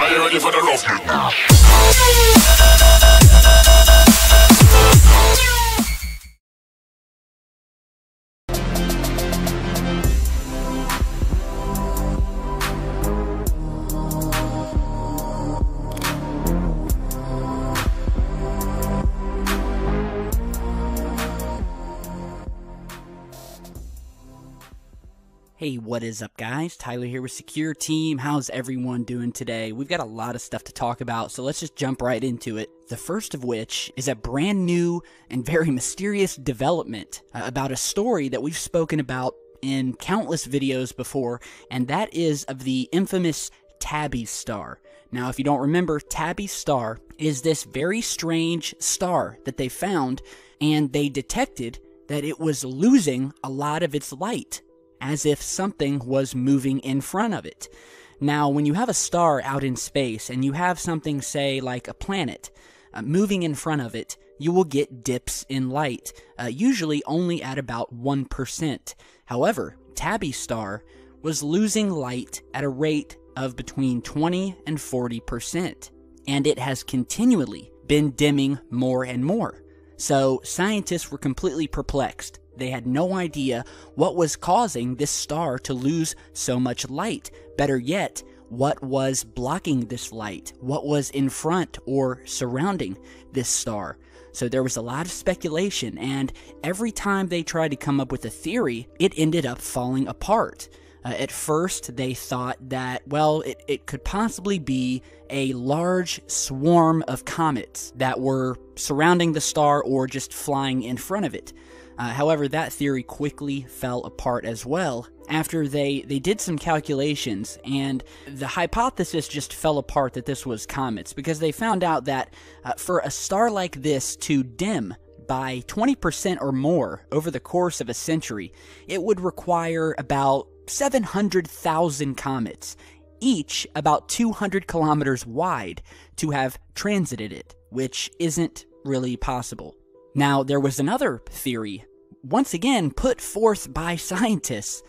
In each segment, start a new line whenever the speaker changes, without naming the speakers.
Are you ready for the rough?
Hey, what is up, guys? Tyler here with Secure Team. How's everyone doing today? We've got a lot of stuff to talk about, so let's just jump right into it. The first of which is a brand new and very mysterious development about a story that we've spoken about in countless videos before, and that is of the infamous Tabby star. Now, if you don't remember, Tabby star is this very strange star that they found, and they detected that it was losing a lot of its light, as if something was moving in front of it. Now, when you have a star out in space and you have something, say, like a planet, moving in front of it, you will get dips in light, usually only at about 1%. However, Tabby star was losing light at a rate of between 20 and 40%, and it has continually been dimming more and more. So scientists were completely perplexed. They had no idea what was causing this star to lose so much light. Better yet, what was blocking this light? What was in front or surrounding this star? So there was a lot of speculation, and every time they tried to come up with a theory, it ended up falling apart. At first, they thought that, well, it could possibly be a large swarm of comets that were surrounding the star or just flying in front of it. However, that theory quickly fell apart as well after they did some calculations, and the hypothesis just fell apart that this was comets, because they found out that for a star like this to dim by 20% or more over the course of a century, it would require about 700,000 comets, each about 200 kilometers wide, to have transited it, which isn't really possible. Now, there was another theory, once again put forth by scientists.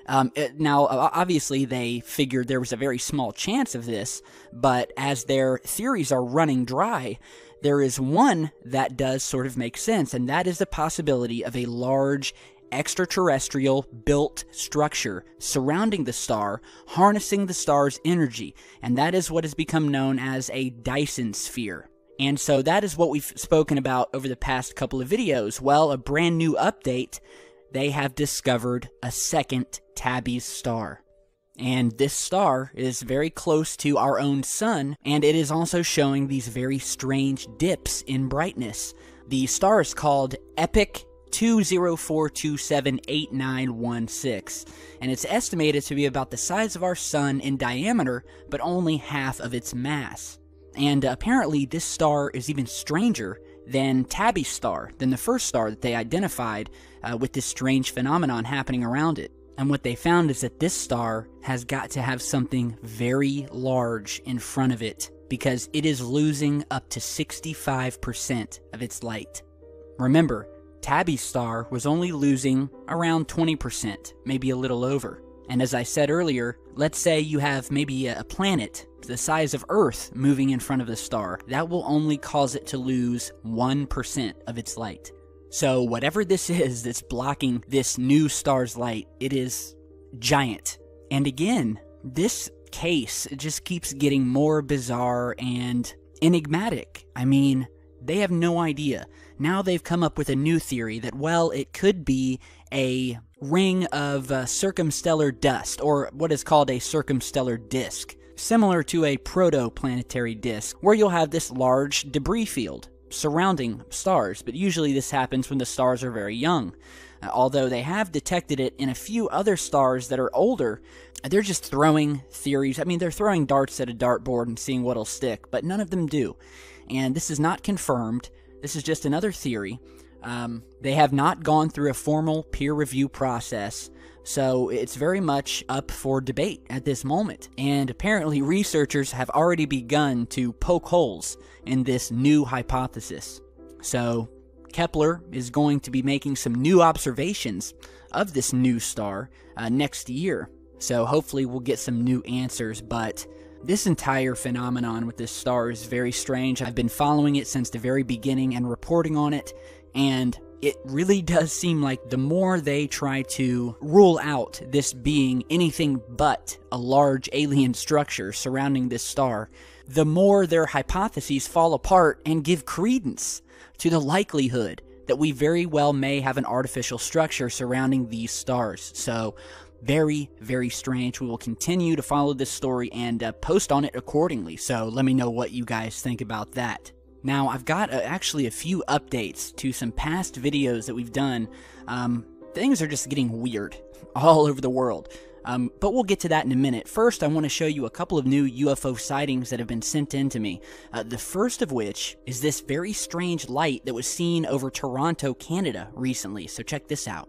Now, obviously, they figured there was a very small chance of this, but as their theories are running dry, there is one that does sort of make sense, and that is the possibility of a large extraterrestrial built structure surrounding the star, harnessing the star's energy, and that is what has become known as a Dyson sphere. And so that is what we've spoken about over the past couple of videos. Well, a brand new update, they have discovered a second Tabby star. And this star is very close to our own sun, and it is also showing these very strange dips in brightness. The star is called Epic 204278916, and it's estimated to be about the size of our sun in diameter, but only half of its mass. And apparently this star is even stranger than Tabby star, than the first star that they identified with this strange phenomenon happening around it. And what they found is that this star has got to have something very large in front of it, because it is losing up to 65% of its light. Remember, Tabby star was only losing around 20%, maybe a little over. And as I said earlier, let's say you have maybe a planet the size of Earth moving in front of the star. That will only cause it to lose 1% of its light. So whatever this is that's blocking this new star's light, it is giant. And again, this case just keeps getting more bizarre and enigmatic. I mean, they have no idea. Now they've come up with a new theory that, well, it could be a ring of circumstellar dust, or what is called a circumstellar disk, similar to a protoplanetary disk, where you'll have this large debris field surrounding stars, but usually this happens when the stars are very young. Although they have detected it in a few other stars that are older, they're just throwing theories. I mean, they're throwing darts at a dartboard and seeing what'll stick, but none of them do. And this is not confirmed. This is just another theory. They have not gone through a formal peer review process, so it's very much up for debate at this moment. And apparently researchers have already begun to poke holes in this new hypothesis. So Kepler is going to be making some new observations of this new star next year. So hopefully we'll get some new answers, but This entire phenomenon with this star is very strange. I've been following it since the very beginning and reporting on it, and it really does seem like the more they try to rule out this being anything but a large alien structure surrounding this star, the more their hypotheses fall apart and give credence to the likelihood that we very well may have an artificial structure surrounding these stars. So, very, very strange. We will continue to follow this story and post on it accordingly. So let me know what you guys think about that. Now, I've got actually a few updates to some past videos that we've done. Things are just getting weird all over the world. But we'll get to that in a minute. First, I want to show you a couple of new UFO sightings that have been sent in to me. The first of which is this very strange light that was seen over Toronto, Canada recently. So check this out.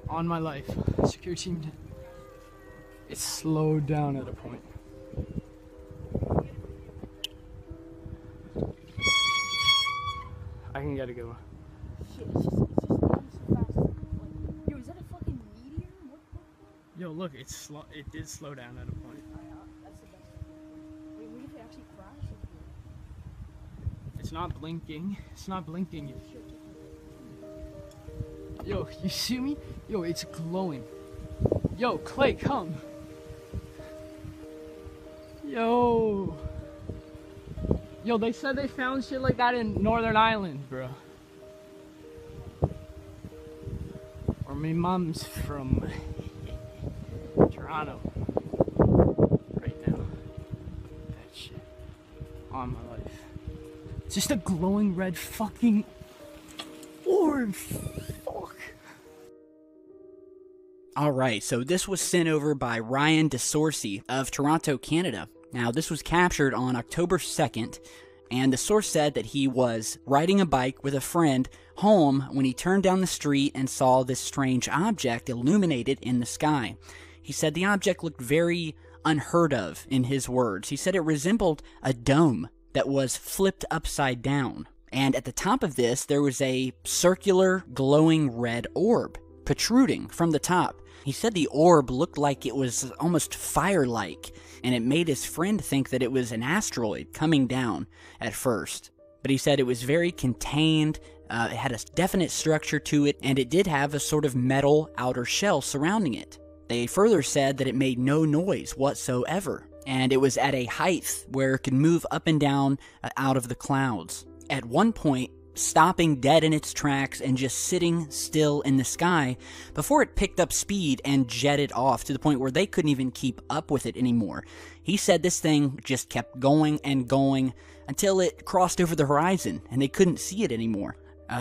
On my life, secure team, it slowed down at a point. I can get a good one.
Shit, it's just going so fast. Like, yo, is that a fucking meteor? What the?
Yo, look, it did slow down at a point.
That's the best. Wait, what if it actually crashes?
It's not blinking. It's not blinking. Yo, you see me? Yo, it's glowing. Yo, Clay, come. Yo. Yo, they said they found shit like that in Northern Ireland, bro. Or my mom's from Toronto. Right now. That shit. On my life. It's just a glowing red fucking orb. Fuck.
Alright, so this was sent over by Ryan DeSourcy of Toronto, Canada. Now, this was captured on October 2nd, and the source said that he was riding a bike with a friend home when he turned down the street and saw this strange object illuminated in the sky. He said the object looked very unheard of, in his words. He said it resembled a dome that was flipped upside down. And at the top of this, there was a circular, glowing red orb protruding from the top. He said the orb looked like it was almost fire-like, and it made his friend think that it was an asteroid coming down at first. But he said it was very contained, it had a definite structure to it, and it did have a sort of metal outer shell surrounding it. They further said that it made no noise whatsoever, and it was at a height where it could move up and down out of the clouds. At one point, stopping dead in its tracks and just sitting still in the sky before it picked up speed and jetted off to the point where they couldn't even keep up with it anymore. He said this thing just kept going and going until it crossed over the horizon and they couldn't see it anymore.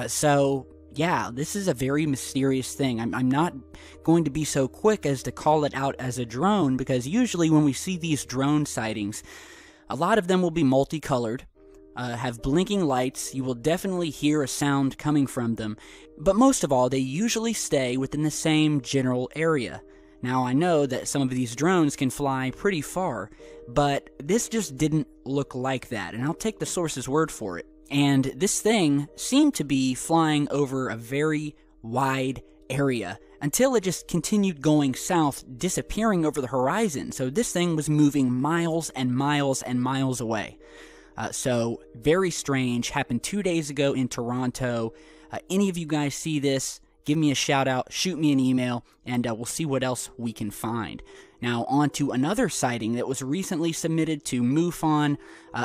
So yeah, this is a very mysterious thing. I'm not going to be so quick as to call it out as a drone, because usually when we see these drone sightings, a lot of them will be multicolored, have blinking lights. You will definitely hear a sound coming from them, but most of all, they usually stay within the same general area. Now, I know that some of these drones can fly pretty far, but this just didn't look like that, and I'll take the source's word for it. And this thing seemed to be flying over a very wide area until it just continued going south, disappearing over the horizon. So this thing was moving miles and miles and miles away. So, very strange. Happened 2 days ago in Toronto. Any of you guys see this, give me a shout out, shoot me an email, and we'll see what else we can find. Now, on to another sighting that was recently submitted to MUFON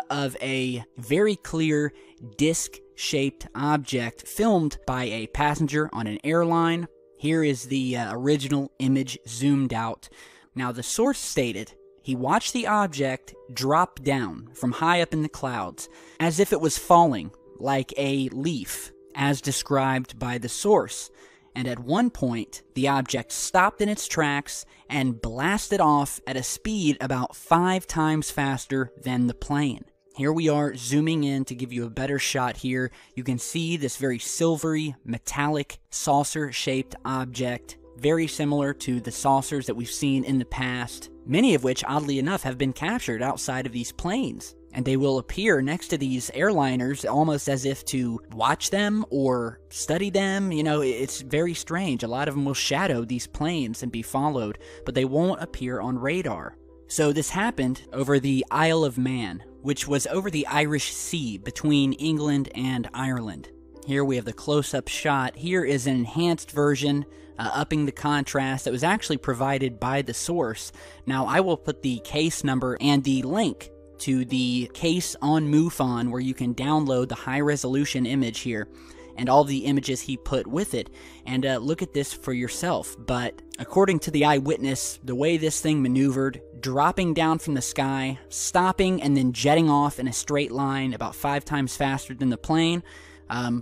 of a very clear disc-shaped object filmed by a passenger on an airline. Here is the original image zoomed out. Now, the source stated he watched the object drop down from high up in the clouds, as if it was falling, like a leaf, as described by the source. And at one point, the object stopped in its tracks and blasted off at a speed about 5 times faster than the plane. Here we are zooming in to give you a better shot here. You can see this very silvery, metallic, saucer-shaped object, very similar to the saucers that we've seen in the past, many of which, oddly enough, have been captured outside of these planes. And they will appear next to these airliners almost as if to watch them or study them. You know, it's very strange. A lot of them will shadow these planes and be followed, but they won't appear on radar. So this happened over the Isle of Man, which was over the Irish Sea between England and Ireland. Here we have the close-up shot. Here is an enhanced version, upping the contrast, that was actually provided by the source. Now, I will put the case number and the link to the case on MUFON where you can download the high-resolution image here and all the images he put with it, and look at this for yourself. But according to the eyewitness, the way this thing maneuvered, dropping down from the sky, stopping, and then jetting off in a straight line about 5 times faster than the plane,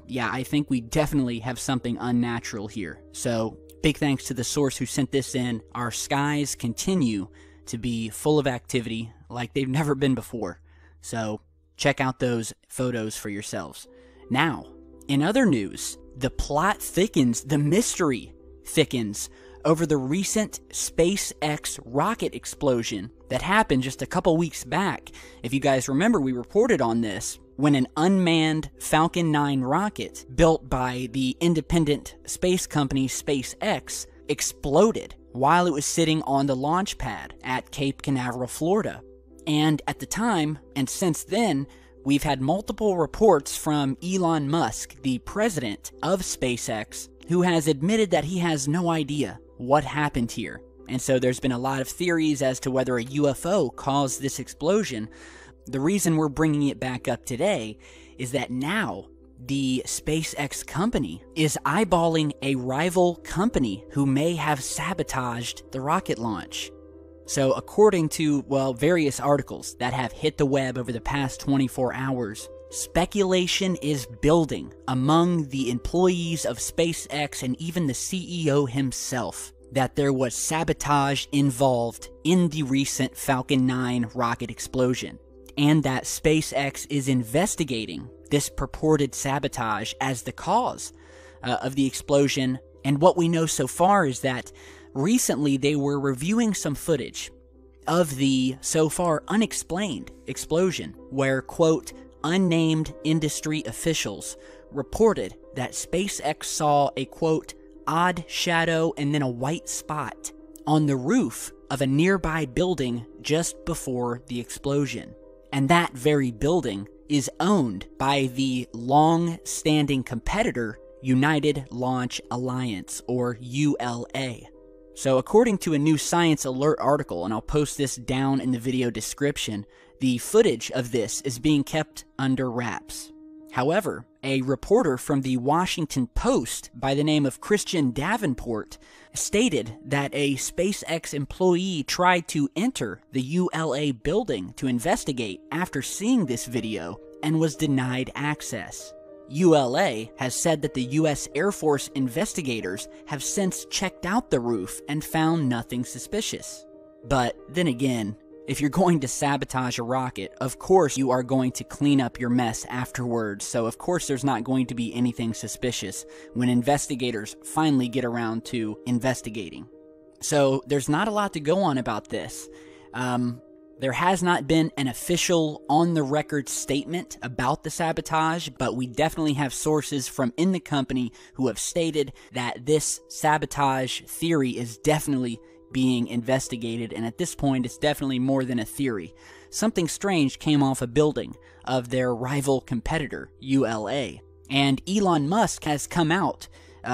yeah, I think we definitely have something unnatural here. So, big thanks to the source who sent this in. Our skies continue to be full of activity like they've never been before. So, check out those photos for yourselves. Now, in other news, the plot thickens, the mystery thickens over the recent SpaceX rocket explosion that happened just a couple weeks back. If you guys remember, we reported on this when an unmanned Falcon 9 rocket built by the independent space company SpaceX exploded while it was sitting on the launch pad at Cape Canaveral, Florida. And at the time, and since then, we've had multiple reports from Elon Musk, the president of SpaceX, who has admitted that he has no idea what happened here. And so there's been a lot of theories as to whether a UFO caused this explosion. The reason we're bringing it back up today is that now the SpaceX company is eyeballing a rival company who may have sabotaged the rocket launch. So according to, well, various articles that have hit the web over the past 24 hours, speculation is building among the employees of SpaceX and even the CEO himself that there was sabotage involved in the recent Falcon 9 rocket explosion, and that SpaceX is investigating this purported sabotage as the cause of the explosion. And what we know so far is that recently they were reviewing some footage of the so far unexplained explosion where, quote, unnamed industry officials reported that SpaceX saw a, quote, odd shadow and then a white spot on the roof of a nearby building just before the explosion. And that very building is owned by the long-standing competitor United Launch Alliance, or ULA. So according to a new Science Alert article, and I'll post this down in the video description, the footage of this is being kept under wraps. However, a reporter from the Washington Post by the name of Christian Davenport stated that a SpaceX employee tried to enter the ULA building to investigate after seeing this video and was denied access. ULA has said that the U.S. Air Force investigators have since checked out the roof and found nothing suspicious. But then again, if you're going to sabotage a rocket, of course you are going to clean up your mess afterwards, so of course there's not going to be anything suspicious when investigators finally get around to investigating. So there's not a lot to go on about this. There has not been an official on-the-record statement about the sabotage, but we definitely have sources from in the company who have stated that this sabotage theory is definitely being investigated, and at this point it's definitely more than a theory. Something strange came off a building of their rival competitor, ULA. And Elon Musk has come out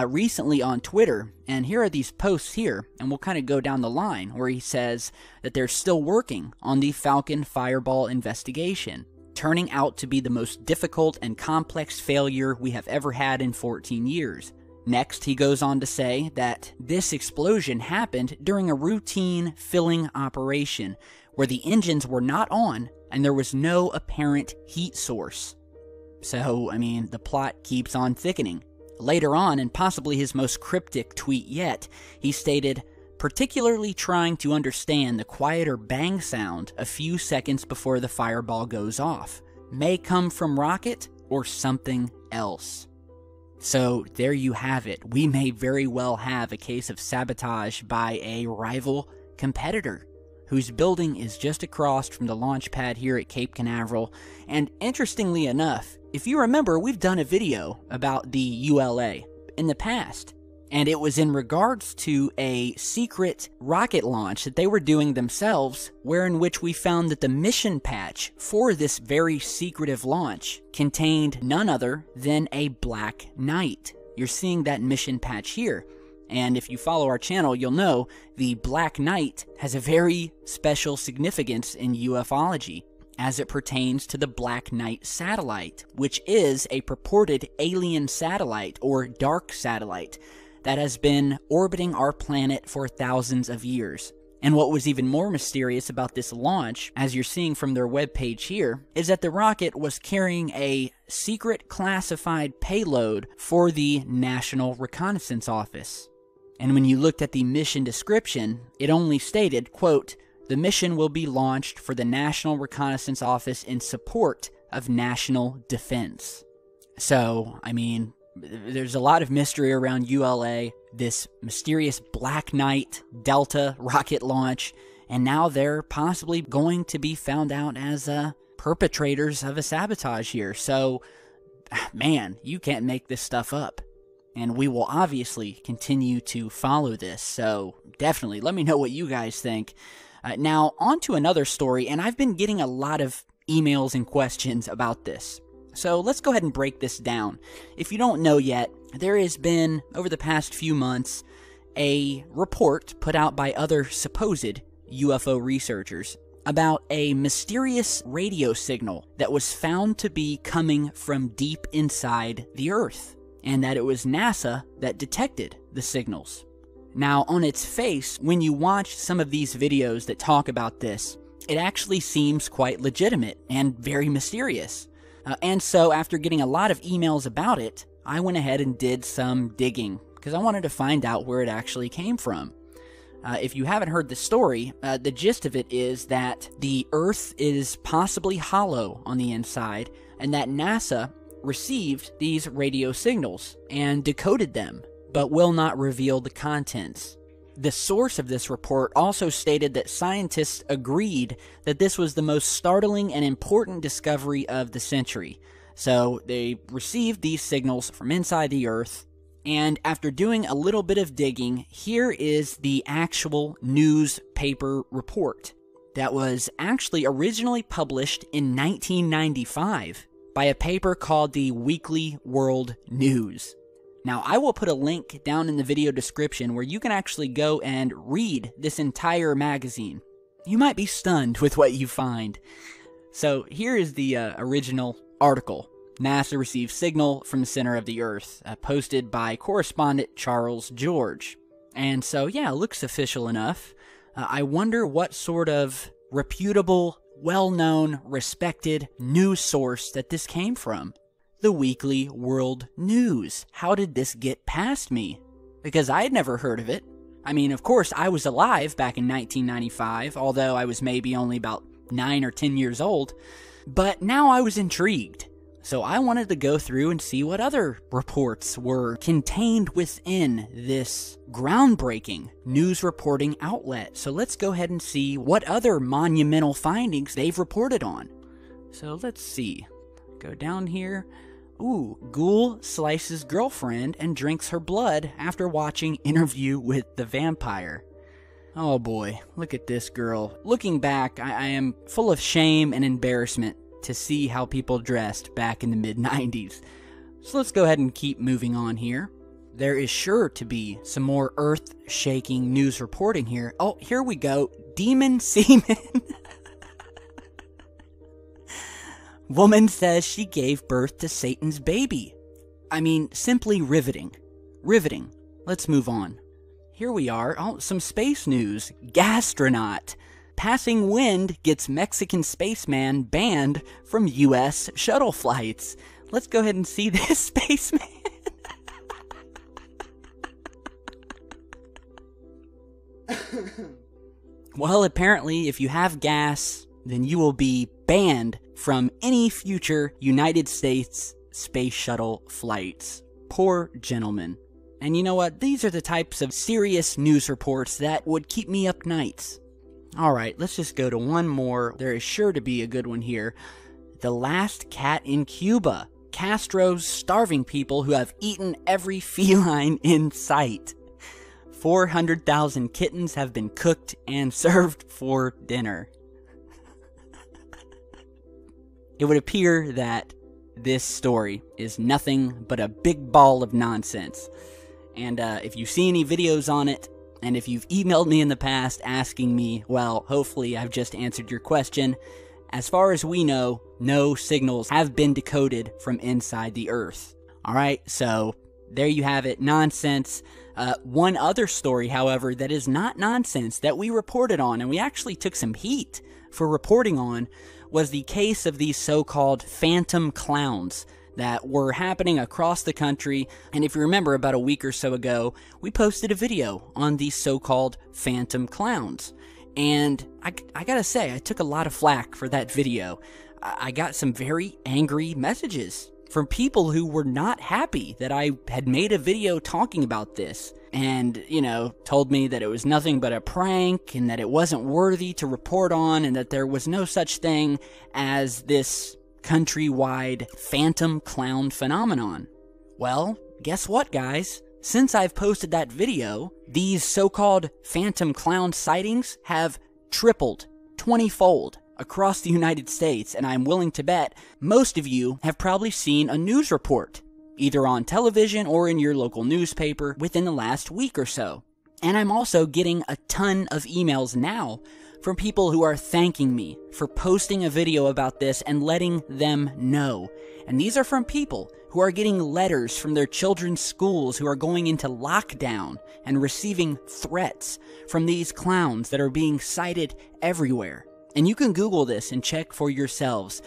recently on Twitter, and here are these posts here, and we'll kind of go down the line, where he says that they're still working on the Falcon Fireball investigation, turning out to be the most difficult and complex failure we have ever had in 14 years. Next, he goes on to say that this explosion happened during a routine filling operation, where the engines were not on, and there was no apparent heat source. So, I mean, the plot keeps on thickening. Later on, and possibly his most cryptic tweet yet, he stated, particularly trying to understand the quieter bang sound a few seconds before the fireball goes off. May come from rocket or something else. So there you have it. We may very well have a case of sabotage by a rival competitor whose building is just across from the launch pad here at Cape Canaveral. And interestingly enough, if you remember, we've done a video about the ULA in the past. And it was in regards to a secret rocket launch that they were doing themselves, wherein which we found that the mission patch for this very secretive launch contained none other than a black knight. You're seeing that mission patch here. And if you follow our channel, you'll know the Black Knight has a very special significance in ufology as it pertains to the Black Knight satellite, which is a purported alien satellite or dark satellite that has been orbiting our planet for thousands of years. And what was even more mysterious about this launch, as you're seeing from their webpage here, is that the rocket was carrying a secret classified payload for the National Reconnaissance Office. And when you looked at the mission description, it only stated, quote, "The mission will be launched for the National Reconnaissance Office in support of national defense." So, I mean, there's a lot of mystery around ULA, this mysterious Black Knight Delta rocket launch, and now they're possibly going to be found out as perpetrators of a sabotage here. So, man, you can't make this stuff up. And we will obviously continue to follow this, so definitely let me know what you guys think. Now, on to another story, and I've been getting a lot of emails and questions about this. So let's go ahead and break this down. If you don't know yet, there has been, over the past few months, a report put out by other supposed UFO researchers about a mysterious radio signal that was found to be coming from deep inside the Earth, and that it was NASA that detected the signals. Now, on its face, when you watch some of these videos that talk about this, it actually seems quite legitimate and very mysterious. And so, after getting a lot of emails about it, I went ahead and did some digging, because I wanted to find out where it actually came from. If you haven't heard the story, the gist of it is that the Earth is possibly hollow on the inside, and that NASA received these radio signals and decoded them, but will not reveal the contents. The source of this report also stated that scientists agreed that this was the most startling and important discovery of the century. So they received these signals from inside the Earth, and after doing a little bit of digging, here is the actual newspaper report that was actually originally published in 1995 by a paper called the Weekly World News. Now, I will put a link down in the video description where you can actually go and read this entire magazine. You might be stunned with what you find. So here is the original article. NASA received signal from the center of the Earth, posted by correspondent Charles George. And so, yeah, it looks official enough. I wonder what sort of reputable, well-known, respected news source that this came from. The Weekly World News. How did this get past me? Because I had never heard of it. I mean, of course, I was alive back in 1995, although I was maybe only about 9 or 10 years old. But now I was intrigued. So I wanted to go through and see what other reports were contained within this groundbreaking news reporting outlet. So let's go ahead and see what other monumental findings they've reported on. So let's see. Go down here. Ooh, ghoul slices girlfriend and drinks her blood after watching Interview with the Vampire. Oh boy, look at this girl. Looking back, I am full of shame and embarrassment to see how people dressed back in the mid-90s. So let's go ahead and keep moving on here. There is sure to be some more earth-shaking news reporting here. Oh, here we go. Demon semen. Woman says she gave birth to Satan's baby. I mean, simply riveting. Riveting. Let's move on. Here we are. Oh, some space news. Gastronaut. Passing wind gets Mexican spaceman banned from U.S. shuttle flights. Let's go ahead and see this spaceman. Well, apparently, if you have gas, then you will be banned from any future United States space shuttle flights. Poor gentleman. And you know what? These are the types of serious news reports that would keep me up nights. Alright, let's just go to one more. There is sure to be a good one here. The last cat in Cuba Castro's starving people who have eaten every feline in sight. 400,000 kittens have been cooked and served for dinner. It would appear that this story is nothing but a big ball of nonsense. And if you see any videos on it, and if you've emailed me in the past asking me, well, hopefully I've just answered your question. As far as we know, no signals have been decoded from inside the Earth. Alright, so there you have it, nonsense. One other story, however, that is not nonsense that we reported on, and we actually took some heat for reporting on, was the case of these so-called phantom clowns that were happening across the country. And if you remember, about a week or so ago, we posted a video on these so-called phantom clowns. And I gotta say, I took a lot of flack for that video. I got some very angry messages from people who were not happy that I had made a video talking about this. And, you know, told me that it was nothing but a prank and that it wasn't worthy to report on and that there was no such thing as this countrywide phantom clown phenomenon. Well, guess what, guys? Since I've posted that video, these so-called phantom clown sightings have tripled, 20-fold, across the United States, and I'm willing to bet most of you have probably seen a news report, either on television or in your local newspaper, within the last week or so. And I'm also getting a ton of emails now from people who are thanking me for posting a video about this and letting them know. And these are from people who are getting letters from their children's schools who are going into lockdown and receiving threats from these clowns that are being sighted everywhere. And you can Google this and check for yourselves.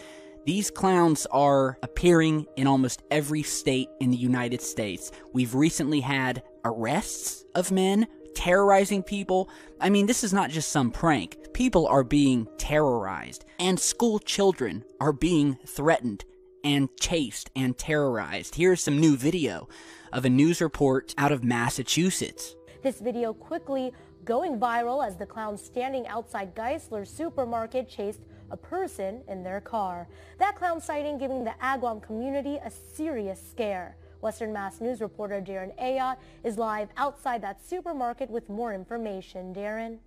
These clowns are appearing in almost every state in the United States. We've recently had arrests of men terrorizing people. I mean, this is not just some prank. People are being terrorized, and school children are being threatened and chased and terrorized. Here's some new video of a news report out of Massachusetts.
This video quickly going viral as the clown standing outside Geisler's supermarket chased a person in their car. That clown sighting giving the Agawam community a serious scare. Western Mass News reporter Darren Ayotte is live outside that supermarket with more information. Darren?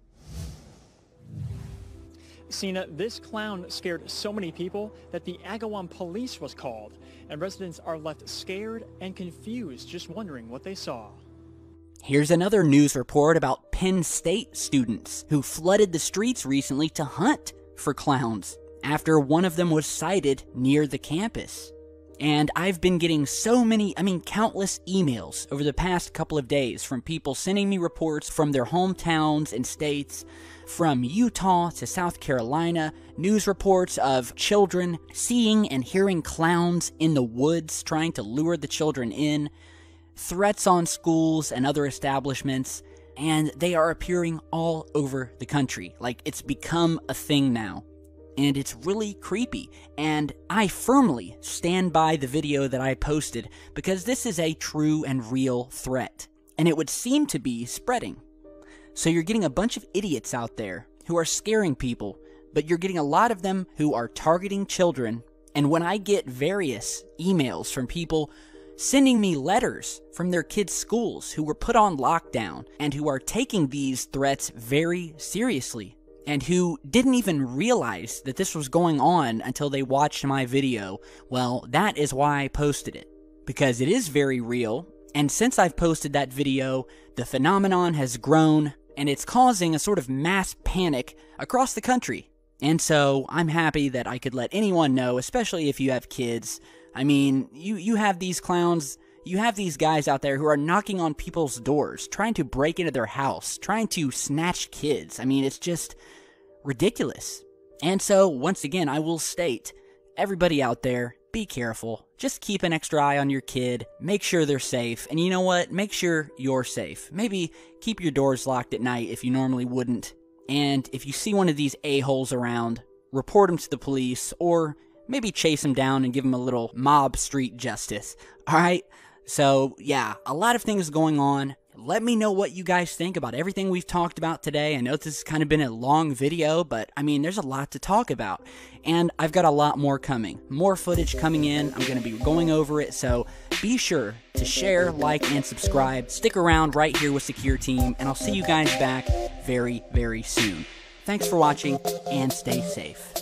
Sina, this clown scared so many people that the Agawam police was called, and residents are left scared and confused, just wondering what they saw.
Here's another news report about Penn State students who flooded the streets recently to hunt for clowns after one of them was sighted near the campus. And I've been getting so many, countless emails over the past couple of days from people sending me reports from their hometowns and states, from Utah to South Carolina, news reports of children seeing and hearing clowns in the woods trying to lure the children in, threats on schools and other establishments, and they are appearing all over the country. Like, it's become a thing now. And it's really creepy, and I firmly stand by the video that I posted because this is a true and real threat, and it would seem to be spreading. So you're getting a bunch of idiots out there who are scaring people, but you're getting a lot of them who are targeting children, and when I get various emails from people sending me letters from their kids' schools who were put on lockdown and who are taking these threats very seriously, and who didn't even realize that this was going on until they watched my video, well, that is why I posted it. Because it is very real, and since I've posted that video, the phenomenon has grown, and it's causing a sort of mass panic across the country. And so, I'm happy that I could let anyone know, especially if you have kids. I mean, you have these clowns, you have these guys out there who are knocking on people's doors, trying to break into their house, trying to snatch kids. I mean, it's just ridiculous. And so, once again, I will state, everybody out there, be careful. Just keep an extra eye on your kid. Make sure they're safe. And you know what? Make sure you're safe. Maybe keep your doors locked at night if you normally wouldn't. And if you see one of these a-holes around, report them to the police, or maybe chase them down and give them a little mob street justice. Alright? So, yeah, a lot of things going on. Let me know what you guys think about everything we've talked about today. I know this has kind of been a long video, but I mean, there's a lot to talk about. And I've got a lot more coming. More footage coming in. I'm going to be going over it. So be sure to share, like, and subscribe. Stick around right here with Secure Team, and I'll see you guys back very, very soon. Thanks for watching, and stay safe.